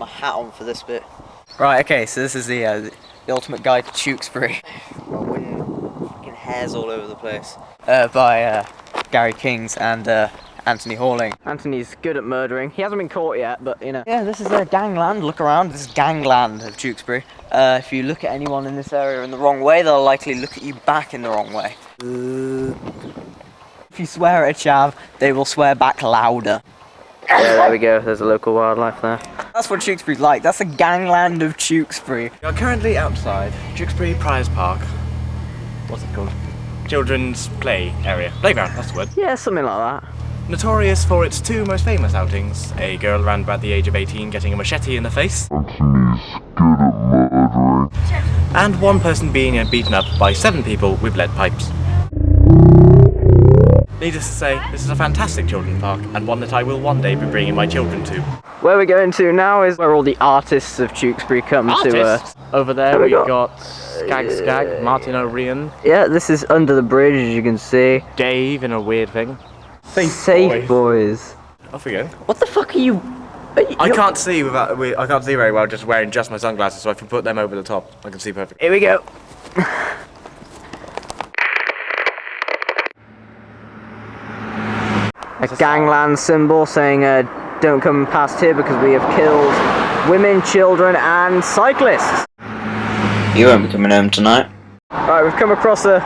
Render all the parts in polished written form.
my hat on for this bit. Right, okay, so this is the ultimate guide to Tewkesbury. My wind fucking hairs all over the place. By Gary Kings and Anthony Halling. Anthony's good at murdering. He hasn't been caught yet, but you know. Yeah, this is gangland. Look around. This is gangland of Tewkesbury. If you look at anyone in this area in the wrong way, they'll likely look at you back in the wrong way. If you swear at a chav, they will swear back louder. Yeah, there we go. There's a local wildlife there. That's what Tewkesbury's like. That's the gangland of Tewkesbury. We are currently outside Tewkesbury Prize Park. What's it called? Children's play area. Playground, that's the word. Yeah, something like that. Notorious for its two most famous outings. A girl around about the age of 18 getting a machete in the face. Anthony's good at murdering. And one person being beaten up by 7 people with lead pipes. Needless to say, this is a fantastic children's park, and one that I will one day be bringing my children to. Where we're going to now is where all the artists of Tewkesbury come to. Over there we got Skag, Martin O'Ryan. Yeah, this is under the bridge, as you can see. Dave in a weird thing. Safe boys. Off we go. What the fuck are you? I can't see without. I can't see very well just wearing just my sunglasses, so if you put them over the top, I can see perfectly. Here we go. A gangland symbol saying don't come past here because we have killed women, children and cyclists. You won't be coming home tonight. Right, we've come across a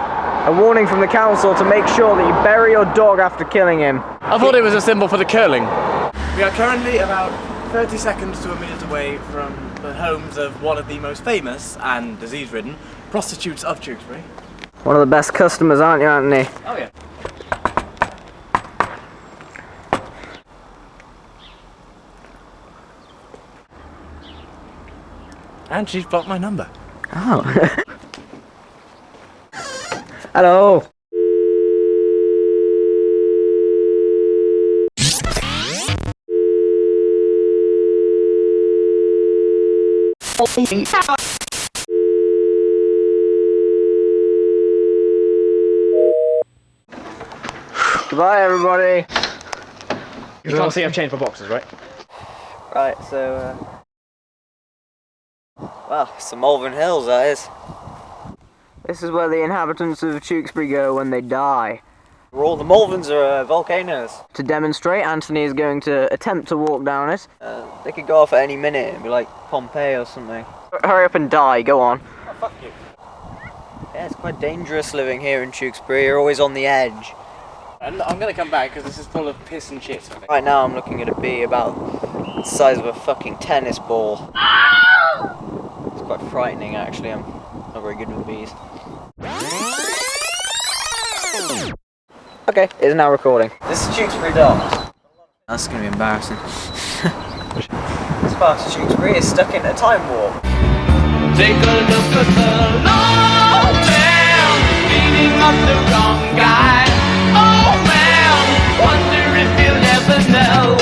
warning from the council to make sure that you bury your dog after killing him. I thought it was a symbol for the curling. We are currently about 30 seconds to a minute away from the homes of one of the most famous and disease-ridden prostitutes of Tewkesbury. One of the best customers, aren't you, Anthony? Oh yeah. And she's blocked my number. Oh. Hello. Goodbye, everybody. You can't see I've changed my boxes, right? Right, so well, it's the Malvern Hills, that is. This is where the inhabitants of Tewkesbury go when they die. Where all the Malverns are volcanoes. To demonstrate, Anthony is going to attempt to walk down it. They could go off at any minute and be like Pompeii or something. Hurry up and die, go on. Oh, fuck you. Yeah, it's quite dangerous living here in Tewkesbury, you're always on the edge. I'm going to come back because this is full of piss and shit. Right now I'm looking at a bee about the size of a fucking tennis ball. It's quite frightening actually, I'm not very good with bees. Okay, it's now recording. This is Tewkesbury Docks. That's going to be embarrassing. This part of Tewkesbury is stuck in a time warp. Take a look at the long man beating up the wrong guy. Oh man, wonder if you'll ever know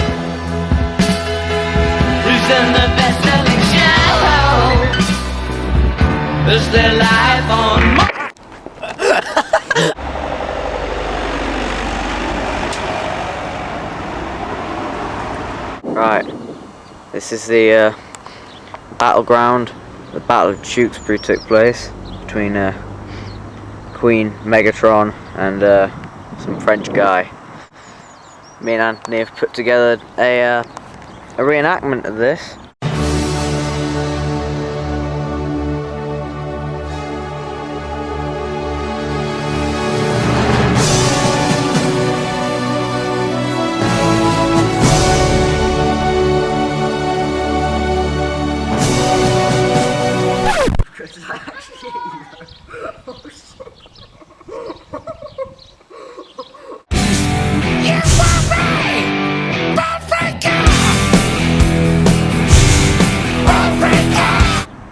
who's in the best-selling show. Is their life on Right, this is the battleground. The Battle of Tewkesbury took place between Queen Megatron and some French guy. Me and Anthony have put together a reenactment of this.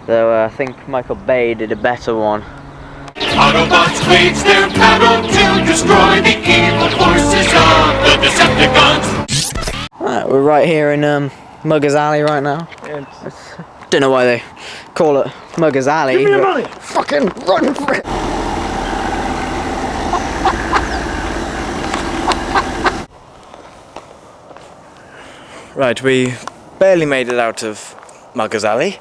Though I think Michael Bay did a better one. Autobots wage their battle to destroy the evil forces of the Decepticons. Right, we're right here in Muggers Alley right now. Don't know why they call it Muggers Alley. Give me the money! Fucking run for it! Right, we barely made it out of Muggers Alley,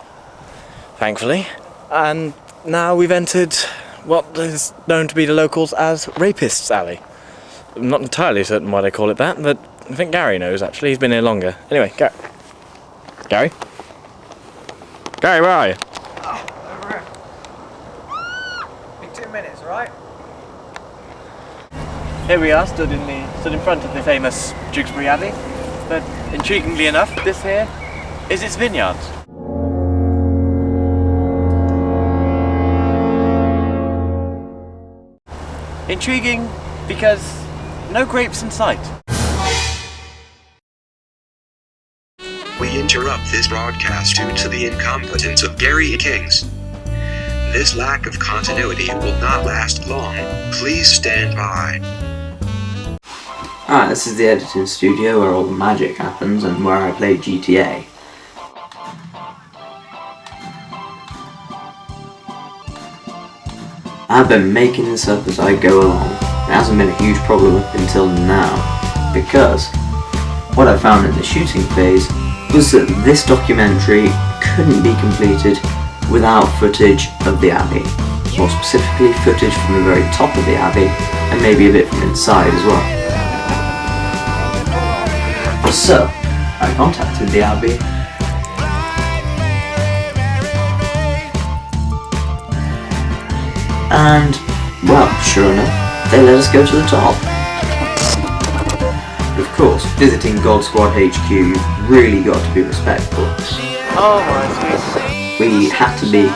thankfully. And now we've entered what is known to be the locals as Rapists Alley. I'm not entirely certain why they call it that, but I think Gary knows actually, he's been here longer. Anyway, Gary? Gary, where are you? Oh, over here. Big 2 minutes, right? Here we are, stood in front of the famous Tewkesbury Abbey. But intriguingly enough, this here is its vineyards. Intriguing because no grapes in sight. We interrupt this broadcast due to the incompetence of Gary Kings. This lack of continuity will not last long. Please stand by. Alright, this is the editing studio where all the magic happens and where I play GTA. I've been making this up as I go along. It hasn't been a huge problem up until now, because what I found in the shooting phase was that this documentary couldn't be completed without footage of the Abbey. More specifically, footage from the very top of the Abbey, and maybe a bit from inside as well. So, I contacted the Abbey and, well, sure enough, they let us go to the top. Of course, visiting God Squad HQ, you've really got to be respectful. Oh my sweet. We had to be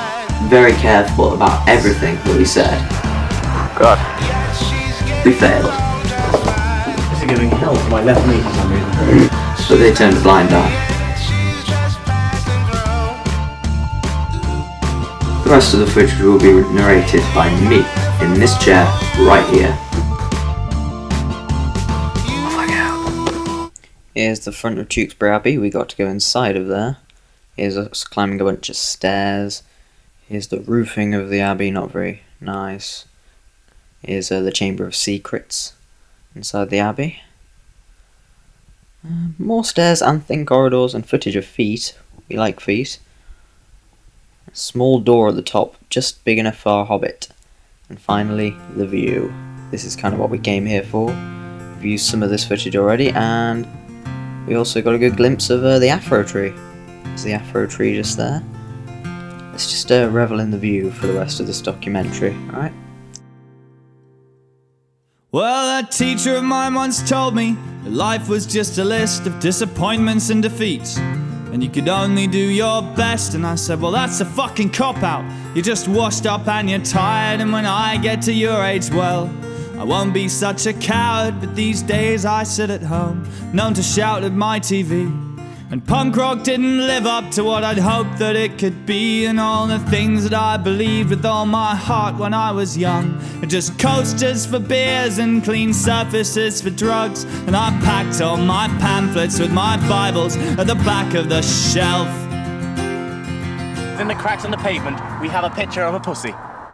very careful about everything that we said. God. We failed. This is giving hell to my left knee for some reason. But they turned a blind eye. The rest of the footage will be narrated by me, in this chair, right here. Here's the front of Tewkesbury Abbey. We got to go inside of there. Here's us climbing a bunch of stairs. Here's the roofing of the Abbey, not very nice. Here's the Chamber of Secrets inside the Abbey. More stairs and thin corridors and footage of feet. We like feet. A small door at the top, just big enough for our hobbit. And finally, the view. This is kind of what we came here for. We've used some of this footage already, and we also got a good glimpse of the afro tree. There's the afro tree just there. Let's just revel in the view for the rest of this documentary, alright? Well, a teacher of mine once told me that life was just a list of disappointments and defeats, and you could only do your best. And I said, well, that's a fucking cop-out. You're just washed up and you're tired, and when I get to your age, well, I won't be such a coward. But these days I sit at home, known to shout at my TV, and punk rock didn't live up to what I'd hoped that it could be. And all the things that I believed with all my heart when I was young are just coasters for beers and clean surfaces for drugs. And I packed all my pamphlets with my Bibles at the back of the shelf. In the cracks in the pavement, we have a picture of a pussy.